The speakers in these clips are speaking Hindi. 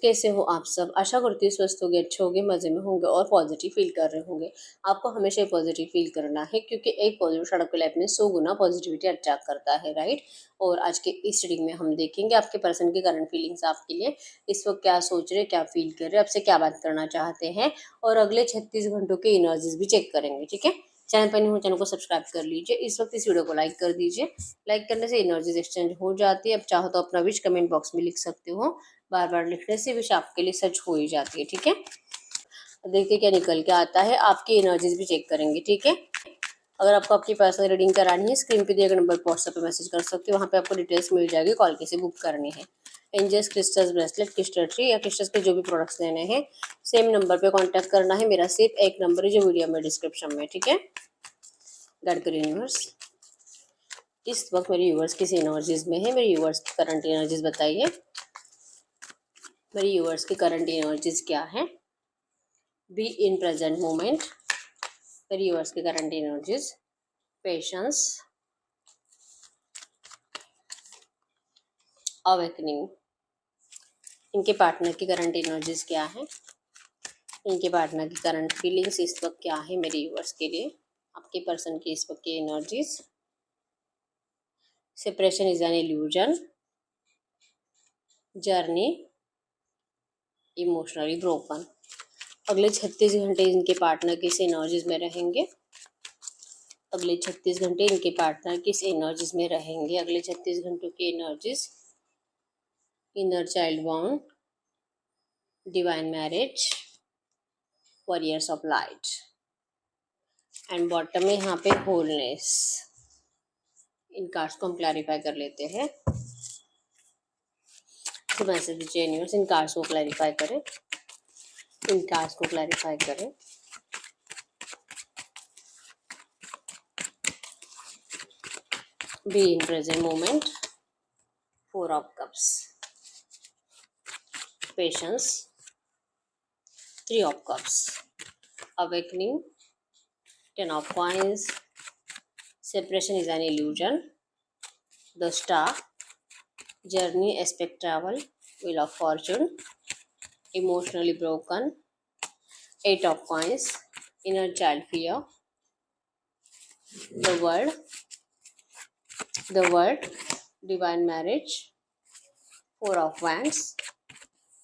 कैसे हो आप सब? आशा करती हूँ स्वस्थ होगे, अच्छे होगे, मज़े में होंगे और पॉजिटिव फील कर रहे होंगे। आपको हमेशा ही पॉजिटिव फील करना है क्योंकि एक पॉजिटिव शॉट आपकी लाइफ में 100 गुना पॉजिटिविटी अट्रैक्ट करता है, राइट? और आज के इस रीडिंग में हम देखेंगे आपके पर्सन की करंट फीलिंग्स आपके लिए इस वक्त क्या सोच रहे, क्या फील कर रहे, आपसे क्या बात करना चाहते हैं और अगले 36 घंटों की एनर्जीज भी चेक करेंगे, ठीक है? चैनल पर नहीं हो, चैनल को सब्सक्राइब कर लीजिए। इस वक्त इस वीडियो को लाइक कर दीजिए। लाइक करने से एनर्जीज एक्सचेंज हो जाती है। अब चाहो तो अपना विश कमेंट बॉक्स में लिख सकते हो। बार बार लिखने से विश आपके लिए सच हो ही जाती है, ठीक है? देखते क्या निकल के आता है। आपकी एनर्जीज भी चेक करेंगे, ठीक है? अगर आपको आपकी पर्सनल रीडिंग करानी है, स्क्रीन पे दिए गए नंबर पर व्हाट्सएप पे मैसेज कर सकते हो। वहाँ पे आपको डिटेल्स मिल जाएगी, कॉल कैसे बुक करनी है। Angels crystals bracelet, crystal tree या क्रिस्टल्स के जो भी प्रोडक्ट्स लेने हैं सेम नंबर पे कांटेक्ट करना है। मेरा सिर्फ एक नंबर है जो वीडियो में डिस्क्रिप्शन में, ठीक है? गाइड करिए यूनिवर्स, इस वक्त मेरे यूवर्स किस एनर्जीज में है, मेरे यूवर्स की करंट एनर्जीज बताइए। मेरे यूवर्स की करंट एनर्जीज क्या है? Be in present moment. मेरे यूवर्स की करंट एनर्जीज पेशेंस, अवेकनिंग। इनके पार्टनर की करंट एनर्जीज क्या है? इनके पार्टनर की करंट फीलिंग्स इस वक्त क्या है मेरे यूवर्स के लिए? आपके पर्सन की इस वक्त की energies. Separation is an illusion, journey, emotionally broken. अगले 36 घंटे इनके पार्टनर किस एनर्जीज में रहेंगे? अगले 36 घंटे इनके पार्टनर किस एनर्जीज में रहेंगे? अगले 36 घंटों की energies. Inner child bond, divine marriage, warriors of light and bottom में यहाँ पे होलनेस। इन कार्ड्स को हम क्लैरिफाई कर लेते हैं। तो मैसेज दीजिए यूनिवर्स, इन कार्ड्स को क्लैरिफाई करें, इन कार्ड्स को क्लैरिफाई करें। Be in present moment, 4 of cups, patience, 3 of cups, awakening, 10 of coins, separation is an illusion, the star, journey, aspect, travel, wheel of fortune, emotionally broken, 8 of coins, inner child fear, the world, divine marriage, 4 of wands,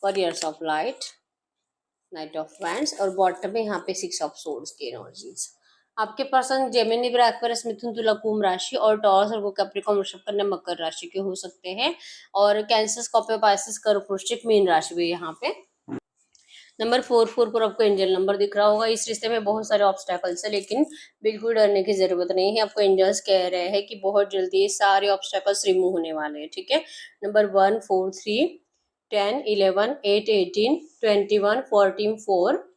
warriors of light, night of wands और बॉटम में यहाँ पे 6 ऑफ सोर्ड्स की एनर्जीज। आपके पर्सन जेमिनी, लिब्रा, एक्वेरियस, मिथुन, तुला, कुंभ राशि और टॉरस और कैप्रिकॉर्न, वृषभ, कन्या, मकर राशि के हो सकते हैं और कैंसर, स्कॉर्पियो, पाइसेस, कर्क, वृश्चिक, मीन राशि भी यहाँ पे। नंबर 4 पर आपको एंजल नंबर दिख रहा होगा। इस रिश्ते में बहुत सारे ऑब्स्टेकल्स है लेकिन बिल्कुल डरने की जरूरत नहीं है। आपको एंजल्स कह रहे हैं कि बहुत जल्दी ये सारे ऑब्स्टेकल्स रिमूव होने वाले हैं, ठीक है? नंबर 1, 4, 3, 10, 11, 8, 18, 21, 14, 4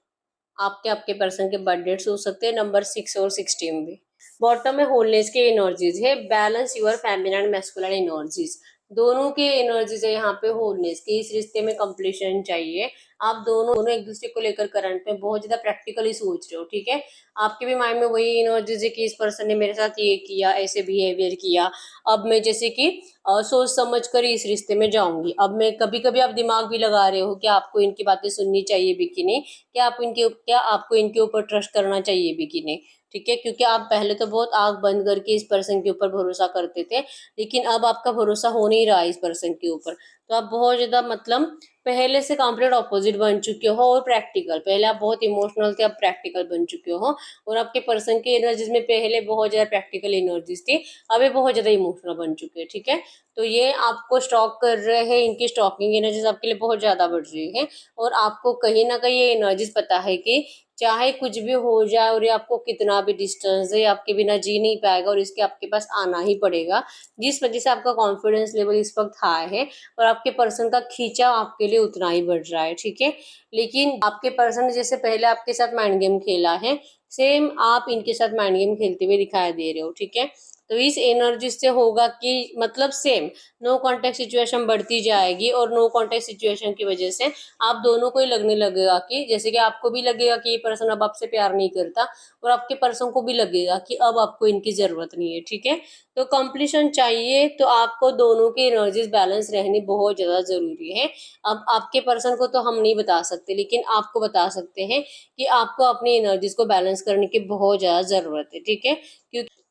आपके पर्सन के बर्थ डेट्स हो सकते हैं। नंबर 6 और 16 भी। बॉटम में होलनेस के एनर्जीज है, balance your feminine and masculine energies, दोनों के एनर्जीज है यहाँ पे होलनेस की। इस रिश्ते में कंप्लीशन चाहिए। आप दोनों एक दूसरे को लेकर करंट में बहुत ज्यादा प्रैक्टिकली सोच रहे हो, ठीक है? आपके भी माइंड में वही एनर्जीज है कि इस पर्सन ने मेरे साथ ये किया, ऐसे बिहेवियर किया, अब मैं जैसे कि सोच समझ कर इस रिश्ते में जाऊंगी। अब मैं कभी कभी आप दिमाग भी लगा रहे हो कि आपको इनकी बातें सुननी चाहिए भी कि नहीं, क्या आपको इनके ऊपर ट्रस्ट करना चाहिए भी कि नहीं, ठीक है? क्योंकि आप पहले तो बहुत आंख बंद करके इस पर्सन के ऊपर भरोसा करते थे लेकिन अब आपका भरोसा हो नहीं रहा है इस पर्सन के ऊपर। तो आप बहुत ज्यादा मतलब पहले से कंप्लीट ऑपोजिट बन चुके हो और प्रैक्टिकल। पहले आप बहुत इमोशनल थे, अब प्रैक्टिकल बन चुके हो और आपके पर्सन की एनर्जीज में पहले बहुत ज्यादा प्रैक्टिकल एनर्जीज थी, अब ये बहुत ज्यादा इमोशनल बन चुके हैं, ठीक है? तो ये आपको स्टॉक कर रहे हैं, इनकी स्टॉकिंग एनर्जीज आपके लिए बहुत ज्यादा बढ़ रही है और आपको कहीं ना कहीं ये एनर्जीज पता है कि चाहे कुछ भी हो जाए और ये आपको कितना भी डिस्टेंस है, आपके बिना जी नहीं पाएगा और इसके आपके पास आना ही पड़ेगा। जिस वजह से आपका कॉन्फिडेंस लेवल इस वक्त हाई है और आपके पर्सन का खींचाव आपके लिए उतना ही बढ़ रहा है, ठीक है? लेकिन आपके पर्सन ने जैसे पहले आपके साथ माइंड गेम खेला है, सेम आप इनके साथ माइंड गेम खेलते हुए दिखाई दे रहे हो, ठीक है। तो इस एनर्जी से होगा कि मतलब सेम नो कांटेक्ट सिचुएशन बढ़ती जाएगी और नो कांटेक्ट सिचुएशन की वजह से आप दोनों को ही लगने लगेगा कि जैसे कि आपको भी लगेगा कि ये पर्सन अब आपसे प्यार नहीं करता और आपके पर्सन को भी लगेगा कि अब आपको इनकी जरूरत नहीं है, ठीक है। तो कंप्लीशन चाहिए तो आपको दोनों की एनर्जीज बैलेंस रहनी बहुत ज्यादा जरूरी है। अब आपके पर्सन को तो हम नहीं बता सकते, लेकिन आपको बता सकते हैं कि आपको अपनी एनर्जीज को बैलेंस करने की बहुत ज्यादा जरूरत है, ठीक है।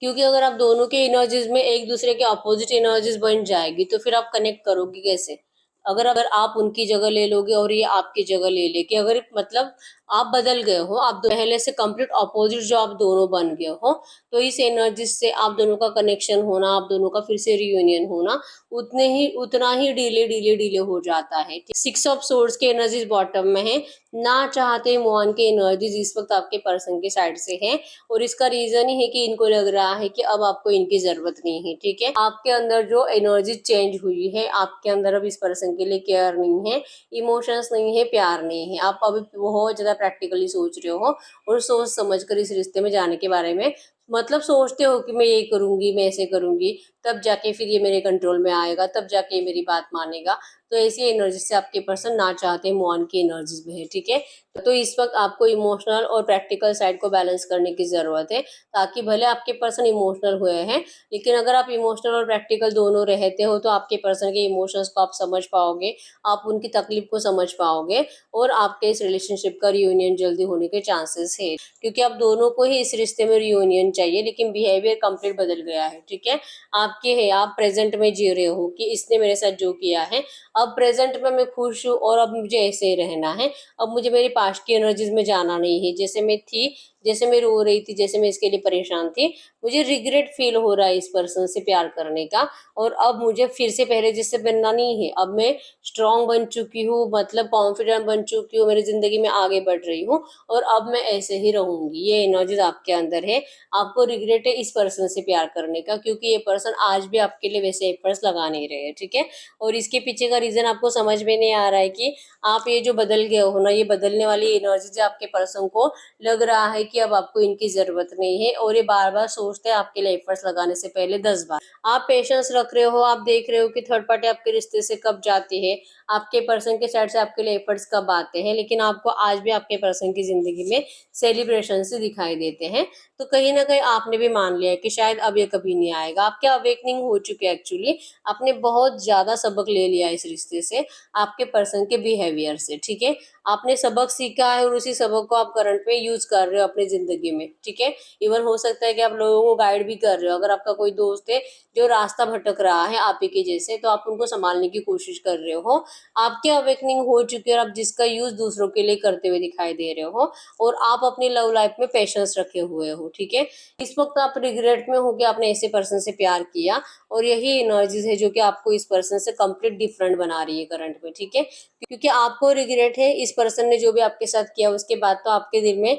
क्योंकि अगर आप दोनों के एनर्जीज में एक दूसरे के अपोजिट एनर्जीज बन जाएगी तो फिर आप कनेक्ट करोगे कैसे? अगर अगर आप उनकी जगह ले लोगे और ये आपकी जगह ले लेके, अगर मतलब आप बदल गए हो, आप पहले से कंप्लीट अपोजिट जो आप दोनों बन गए हो, तो इस एनर्जी से आप दोनों का कनेक्शन होना, आप दोनों का फिर से रियूनियन होना उतना ही डिले हो जाता है। सिक्स ऑफ सोर्ड्स के एनर्जीज बॉटम में है। ना चाहते मोहन के एनर्जीज इस वक्त आपके पर्सन के साइड से है और इसका रीजन ही है कि इनको लग रहा है कि अब आपको इनकी जरूरत नहीं है, ठीक है। आपके अंदर जो एनर्जी चेंज हुई है, आपके अंदर अब इस पर्सन के लिए केयर नहीं है, इमोशंस नहीं है, प्यार नहीं है। आप अभी बहुत ज्यादा प्रैक्टिकली सोच रहे हो और सोच समझ कर इस रिश्ते में जाने के बारे में मतलब सोचते हो कि मैं ये करूंगी, मैं ऐसे करूंगी, तब जाके फिर ये मेरे कंट्रोल में आएगा, तब जाके ये मेरी बात मानेगा। तो ऐसी एनर्जी से आपके पर्सन ना चाहते मॉन की एनर्जीज में है, ठीक है। तो इस वक्त आपको इमोशनल और प्रैक्टिकल साइड को बैलेंस करने की जरूरत है, ताकि भले आपके पर्सन इमोशनल हुए हैं, लेकिन अगर आप इमोशनल और प्रैक्टिकल दोनों रहते हो तो आपके पर्सन के इमोशंस को आप समझ पाओगे, आप उनकी तकलीफ को समझ पाओगे और आपके इस रिलेशनशिप का रियूनियन जल्दी होने के चांसेस है। क्योंकि आप दोनों को ही इस रिश्ते में रियूनियन चाहिए, लेकिन बिहेवियर कंप्लीट बदल गया है, ठीक है। आपके है, आप प्रेजेंट में जी रहे हो कि इसने मेरे साथ जो किया है, अब प्रेजेंट में मैं खुश हूँ और अब मुझे ऐसे ही रहना है। अब मुझे मेरी पास्ट की एनर्जीज में जाना नहीं है, जैसे मैं थी, जैसे मैं रो रही थी, जैसे मैं इसके लिए परेशान थी, मुझे रिग्रेट फील हो रहा है इस पर्सन से प्यार करने का। और अब मुझे फिर से पहले जैसे बनना नहीं है, अब मैं स्ट्रांग बन चुकी हूँ, मतलब कॉन्फिडेंट बन चुकी हूँ, मेरी जिंदगी में आगे बढ़ रही हूँ और अब मैं ऐसे ही रहूंगी। ये एनर्जीज आपके अंदर है। आपको रिग्रेट है इस पर्सन से प्यार करने का, क्योंकि ये पर्सन आज भी आपके लिए वैसे एफर्ट्स लगा नहीं रहे हैं, ठीक है। और इसके पीछे का रीजन आपको समझ में नहीं आ रहा है कि आप ये जो बदल गए हो ना, ये बदलने वाली एनर्जी आपके पर्सन को लग रहा है कि अब आपको इनकी जरूरत नहीं है और ये बार बार सोचते हैं आपके लिए एफर्ट्स लगाने से पहले 10 बार। आप पेशेंस रख रहे हो, आप देख रहे हो कि थर्ड पार्टी आपके रिश्ते से कब जाती है, आपके पर्सन के साइड से आपके लिए एफर्ट्स कब आते हैं, लेकिन आपको आज भी आपके पर्सन की जिंदगी में सेलिब्रेशन से दिखाई देते हैं। तो कहीं ना कहीं आपने भी मान लिया है कि शायद अब ये कभी नहीं आएगा। आपके अवेकनिंग हो चुके हैं एक्चुअली, आपने बहुत ज्यादा सबक ले लिया इस रिश्ते से, आपके पर्सन के बिहेवियर से, ठीक है। आपने सबक सीखा है और उसी सबक को आप करंट में यूज कर रहे हो अपनी जिंदगी में, ठीक है। इवन हो सकता है कि आप लोगों को गाइड भी कर रहे हो। अगर आपका कोई दोस्त है जो रास्ता भटक रहा है आप ही के जैसे, तो आप उनको संभालने की कोशिश कर रहे हो। आपके अवेकनिंग हो चुकी है और आप जिसका यूज दूसरों के लिए करते हुए दिखाई दे रहे हो और आप अपनी लव लाइफ में पेशेंस रखे हुए हो, ठीक है। इस वक्त आप रिग्रेट में हो कि आपने ऐसे पर्सन से प्यार किया और यही एनर्जीज है जो कि आपको इस पर्सन से कंप्लीट डिफरेंट बना रही है करंट में, ठीक है। क्योंकि आपको रिग्रेट है इस पर्सन ने जो भी आपके साथ किया, उसके बाद तो आपके दिल में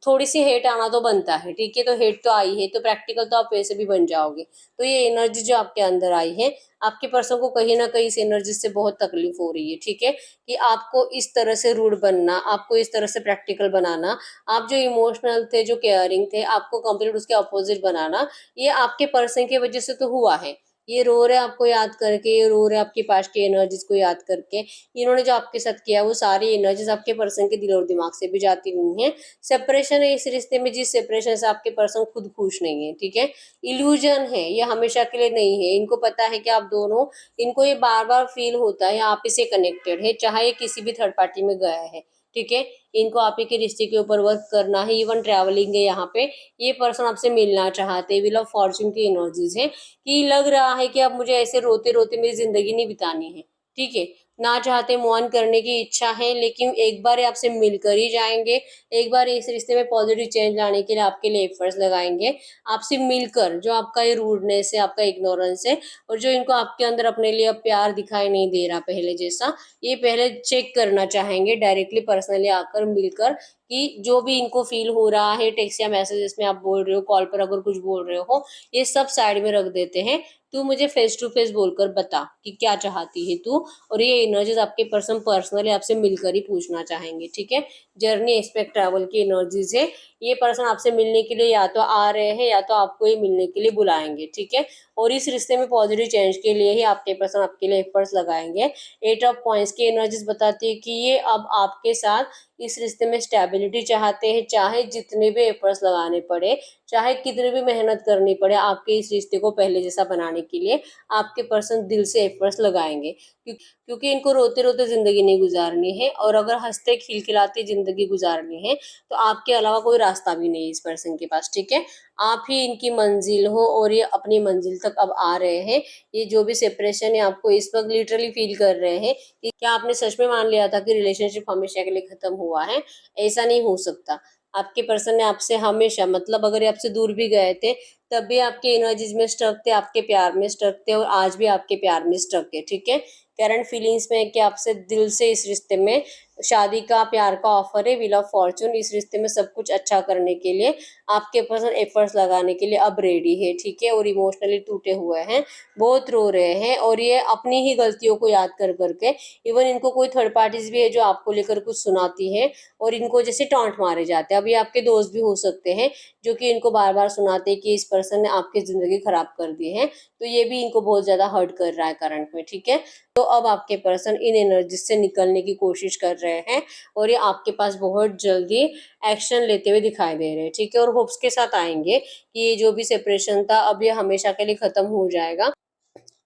थोड़ी सी हेट आना तो बनता है, ठीक है। तो हेट तो आई है तो प्रैक्टिकल तो आप वैसे भी बन जाओगे। तो ये एनर्जी जो आपके अंदर आई है, आपके पर्सन को कहीं ना कहीं इस एनर्जी से बहुत तकलीफ हो रही है, ठीक है। कि आपको इस तरह से रूड बनना, आपको इस तरह से प्रैक्टिकल बनाना, आप जो इमोशनल थे, जो केयरिंग थे, आपको कंप्लीट उसके अपोजिट बनाना, ये आपके पर्सन की वजह से तो हुआ है। ये रो रहे आपको याद करके, ये रो रहे आपके पास की एनर्जीज को याद करके। इन्होंने जो आपके साथ किया वो सारी एनर्जीज आपके पर्सन के दिल और दिमाग से भी जाती हुई हैं। सेपरेशन है इस रिश्ते में, जिस सेपरेशन से आपके पर्सन खुद खुश नहीं है, ठीक है। इल्यूजन है, ये हमेशा के लिए नहीं है। इनको पता है कि आप दोनों, इनको ये बार बार फील होता है आप इसे कनेक्टेड है, चाहे ये किसी भी थर्ड पार्टी में गया है, ठीक है। इनको आप ही के रिश्ते के ऊपर वर्क करना है, इवन ट्रैवलिंग है यहाँ पे। ये पर्सन आपसे मिलना चाहते हैं, व्हील ऑफ फॉर्च्यून की एनर्जीज है कि लग रहा है कि अब मुझे ऐसे रोते रोते मेरी जिंदगी नहीं बितानी है, ठीक है। ना चाहते मूव ऑन करने की इच्छा है, लेकिन एक बार ये आपसे मिलकर ही जाएंगे। एक बार इस रिश्ते में पॉजिटिव चेंज लाने के लिए आपके लिए एफर्ट्स लगाएंगे। आपसे मिलकर जो आपका ये रूडनेस है, आपका इग्नोरेंस है और जो इनको आपके अंदर अपने लिए अब प्यार दिखाई नहीं दे रहा पहले जैसा, ये पहले चेक करना चाहेंगे डायरेक्टली पर्सनली आकर मिलकर कि जो भी इनको फील हो रहा है टेक्स्ट या मैसेजेस में आप बोल रहे हो, कॉल पर अगर कुछ बोल रहे हो, ये सब साइड में रख देते हैं। तू मुझे फेस टू फेस बोलकर बता कि क्या चाहती है तू। और ये एनर्जीज आपके पर्सन पर्सनली आपसे मिलकर ही पूछना चाहेंगे, ठीक है। जर्नी एक्सपेक्ट ट्रैवल की एनर्जीज है। ये पर्सन आपसे मिलने के लिए या तो आ रहे हैं या तो आपको ये मिलने के लिए बुलाएंगे, ठीक है। और इस रिश्ते में पॉजिटिव चेंज के लिए ही आपके पर्सन आपके लिए एफर्ट्स लगाएंगे। 8 ऑफ पॉइंट्स की एनर्जीज बताती है कि ये अब आपके साथ इस रिश्ते में स्टेबिलिटी चाहते हैं, चाहे जितने भी एफर्ट्स लगाने पड़े, चाहे कितनी भी मेहनत करनी पड़े आपके इस रिश्ते को पहले जैसा बनाने के लिए आपके पर्सन दिल से एफर्ट्स लगाएंगे। क्योंकि इनको रोते रोते जिंदगी नहीं गुजारनी है, और अगर हंसते खिलखिलाती जिंदगी गुजारनी है तो आपके अलावा कोई रास्ता भी नहीं है इस पर्सन के पास, ठीक है। आप ही इनकी मंजिल हो और ये अपनी मंजिल तक अब आ रहे हैं। ये जो भी सेपरेशन है आपको इस वक्त लिटरली फील कर रहे हैं कि क्या आपने सच में मान लिया था कि रिलेशनशिप हमेशा के लिए खत्म हुआ है। ऐसा नहीं हो सकता। आपके पर्सन ने आपसे हमेशा, मतलब अगर ये आपसे दूर भी गए थे तब भी आपके एनर्जीज में स्टक थे, आपके प्यार में स्टक थे, और आज भी आपके प्यार में स्टक है, ठीक है। करंट फीलिंग्स में है कि आपसे दिल से इस रिश्ते में शादी का प्यार का ऑफर है, व्हील ऑफ फॉर्चून। इस रिश्ते में सब कुछ अच्छा करने के लिए आपके पर्सन एफर्ट्स लगाने के लिए अब रेडी है, ठीक है। और इमोशनली टूटे हुए हैं, बहुत रो रहे हैं, और ये अपनी ही गलतियों को याद कर करके, इवन इनको कोई थर्ड पार्टीज भी है जो आपको लेकर कुछ सुनाती है और इनको जैसे टॉन्ट मारे जाते हैं। अभी आपके दोस्त भी हो सकते हैं जो कि इनको बार बार सुनाते हैं कि इस पर्सन ने आपकी जिंदगी खराब कर दी है, तो ये भी इनको बहुत ज्यादा हर्ट कर रहा है करंट में, ठीक है। तो अब आपके पर्सन इन एनर्जी से निकलने की कोशिश कर रहे हैं और ये आपके पास बहुत जल्दी एक्शन लेते हुए दिखाई दे रहे हैं, ठीक है। और होप्स के साथ आएंगे कि ये जो भी सेपरेशन था अब ये हमेशा के लिए खत्म हो जाएगा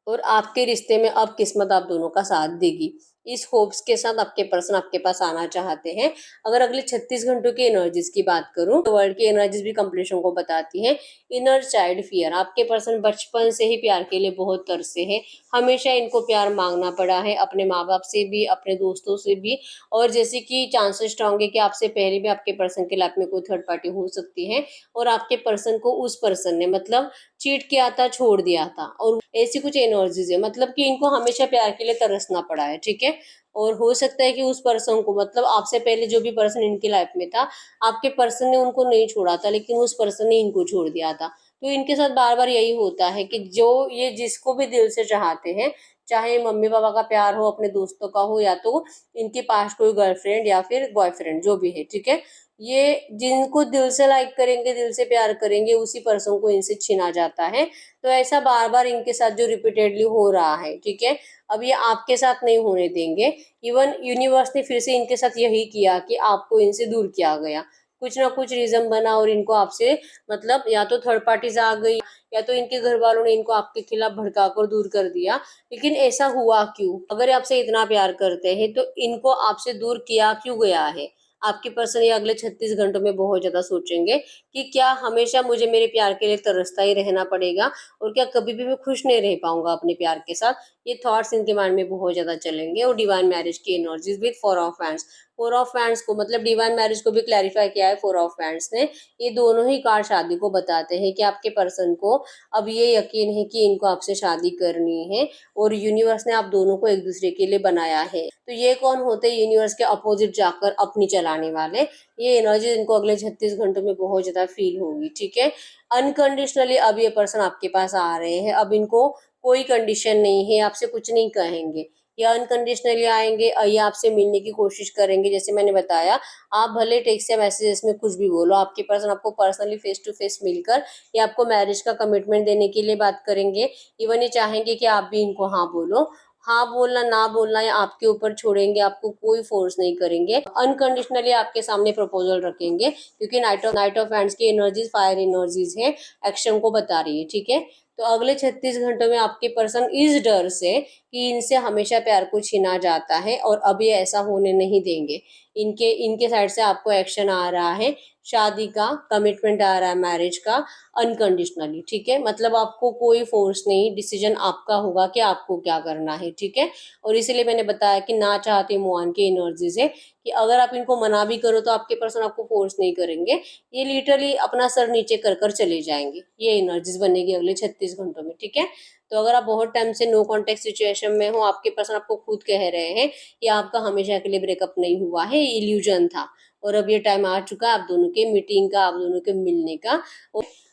और आपके रिश्ते में अब किस्मत आप दोनों का साथ देगी। इस होप्स के साथ आपके पर्सन आपके पास आना चाहते हैं। अगर अगले 36 घंटों की एनर्जीज की बात करूं तो वर्ल्ड की एनर्जीज भी कंप्लीशन को बताती है। इनर चाइल्ड फियर, आपके पर्सन बचपन से ही प्यार के लिए बहुत तरसे हैं। हमेशा इनको प्यार मांगना पड़ा है, अपने माँ बाप से भी, अपने दोस्तों से भी। और जैसे कि चांसेस स्ट्रांग है कि आपसे पहले भी आपके पर्सन की लाइफ में कोई थर्ड पार्टी हो सकती है और आपके पर्सन को उस पर्सन ने मतलब चीट किया था, छोड़ दिया था, और ऐसी कुछ एनर्जीज है, मतलब कि इनको हमेशा प्यार के लिए तरसना पड़ा है, ठीक है। और हो सकता है कि उस पर्सन को, मतलब आपसे पहले जो भी पर्सन इनकी लाइफ में था, आपके पर्सन ने उनको नहीं छोड़ा था लेकिन उस पर्सन ने इनको छोड़ दिया था। तो इनके साथ बार बार यही होता है कि जो ये जिसको भी दिल से चाहते हैं, चाहे मम्मी पापा का प्यार हो, अपने दोस्तों का हो, या तो इनके पास कोई गर्लफ्रेंड या फिर बॉयफ्रेंड जो भी है, ठीक है, ये जिनको दिल से लाइक करेंगे, दिल से प्यार करेंगे, उसी पर्सन को इनसे छीना जाता है। तो ऐसा बार बार इनके साथ जो रिपीटेडली हो रहा है, ठीक है, अब ये आपके साथ नहीं होने देंगे। इवन यूनिवर्स ने फिर से इनके साथ यही किया कि आपको इनसे दूर किया गया, कुछ ना कुछ रीजन बना और इनको आपसे, मतलब या तो थर्ड पार्टीज आ गई या तो इनके घर वालों ने इनको आपके खिलाफ भड़काकर दूर कर दिया। लेकिन ऐसा हुआ क्यों? अगर ये आपसे इतना प्यार करते हैं तो इनको आपसे दूर किया क्यों गया है? आपके पर्सन ये अगले 36 घंटों में बहुत ज्यादा सोचेंगे कि क्या हमेशा मुझे मेरे प्यार के लिए तरसता ही रहना पड़ेगा और क्या कभी भी मैं खुश नहीं रह पाऊंगा अपने प्यार के साथ। ये थॉट्स इनके माइंड में बहुत ज्यादा चलेंगे। और डिवाइन मैरिज की energies with 4 of hands, 4 of hands को मतलब डिवाइन मैरिज को भी क्लैरिफाई किया है 4 ऑफ हैंड्स ने। ये दोनों ही कार्ड शादी को बताते हैं कि आपके पर्सन को अब ये यकीन है कि इनको आपसे शादी करनी है और यूनिवर्स ने आप दोनों को एक दूसरे के लिए बनाया है। तो ये कौन होते हैं? यूनिवर्स के अपोजिट जाकर अपनी चलाने वाले। ये एनर्जी इनको अगले 36 घंटों में बहुत ज्यादा फील होगी, ठीक है। अनकंडीशनली अब ये पर्सन आपके पास आ रहे हैं। अब इनको कोई कंडीशन नहीं है, आपसे कुछ नहीं कहेंगे, ये अनकंडीशनली आएंगे और ये आपसे मिलने की कोशिश करेंगे। जैसे मैंने बताया, आप भले टेक्स्ट या मैसेजेस में कुछ भी बोलो, आपके पर्सन आपको पर्सनली फेस टू फेस मिलकर ये आपको मैरिज का कमिटमेंट देने के लिए बात करेंगे। इवन ये चाहेंगे कि आप भी इनको हाँ बोलो। हाँ बोलना ना बोलना ये आपके ऊपर छोड़ेंगे, आपको कोई फोर्स नहीं करेंगे। अनकंडीशनली आपके सामने प्रपोजल रखेंगे क्योंकि नाइट ऑफ हैंड्स की एनर्जीज फायर एनर्जीज है, एक्शन को बता रही है, ठीक है। तो अगले 36 घंटों में आपके पर्सन इस डर से कि इनसे हमेशा प्यार को छीना जाता है और अब ये ऐसा होने नहीं देंगे। इनके इनके साइड से आपको एक्शन आ रहा है, शादी का कमिटमेंट आ रहा है, मैरिज का, अनकंडीशनली, ठीक है। मतलब आपको कोई फोर्स नहीं, डिसीजन आपका होगा कि आपको क्या करना है, ठीक है। और इसीलिए मैंने बताया कि ना चाहते मुआन की एनर्जी से कि अगर आप इनको मना भी करो तो आपके पर्सन आपको फोर्स नहीं करेंगे, ये लिटरली अपना सर नीचे कर कर चले जाएंगे। ये एनर्जीज बनेगी अगले 36 घंटों में, ठीक है। तो अगर आप बहुत टाइम से नो कॉन्टेक्ट सिचुएशन में हो, आपके पर्सन आपको खुद कह रहे हैं कि आपका हमेशा के लिए ब्रेकअप नहीं हुआ है, इल्यूजन था और अब ये टाइम आ चुका है आप दोनों के मीटिंग का, आप दोनों के मिलने का।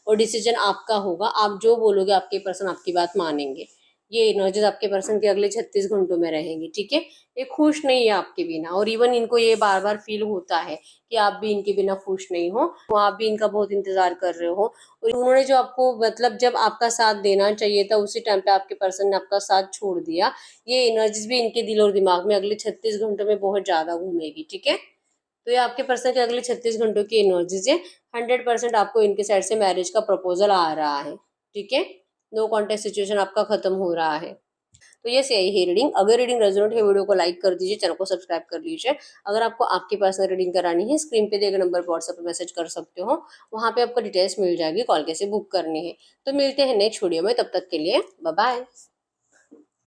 और और डिसीजन आपका होगा। आप जो बोलोगे आपके पर्सन आपकी बात मानेंगे। ये एनर्जीज आपके पर्सन के अगले 36 घंटों में रहेंगी, ठीक है। ये खुश नहीं है आपके बिना, और इवन इनको ये बार बार फील होता है कि आप भी इनके बिना खुश नहीं हो, तो आप भी इनका बहुत इंतजार कर रहे हो। और उन्होंने जो आपको मतलब जब आपका साथ देना चाहिए था उसी टाइम पे आपके पर्सन ने आपका साथ छोड़ दिया। ये एनर्जीज भी इनके दिल और दिमाग में अगले 36 घंटों में बहुत ज्यादा घूमेगी, ठीक है। तो ये आपके पर्सन के अगले 36 घंटों की एनर्जीज है। 100% आपको इनके साइड से मैरिज का प्रपोजल आ रहा है, ठीक है। नो कॉन्टेक्ट सिचुएशन आपका खत्म हो रहा है। तो ये यही है रीडिंग। अगर रीडिंग रेजोनेट है, वीडियो को लाइक कर दीजिए, चैनल को सब्सक्राइब कर लीजिए। अगर आपको आपकी पर्सनल रीडिंग करानी है, स्क्रीन पे दिए गए नंबर पर व्हाट्सएप पे मैसेज कर सकते हो। वहाँ पे आपको डिटेल्स मिल जाएगी, कॉल कैसे बुक करनी है। तो मिलते हैं नेक्स्ट वीडियो में, तब तक के लिए बाय बाय।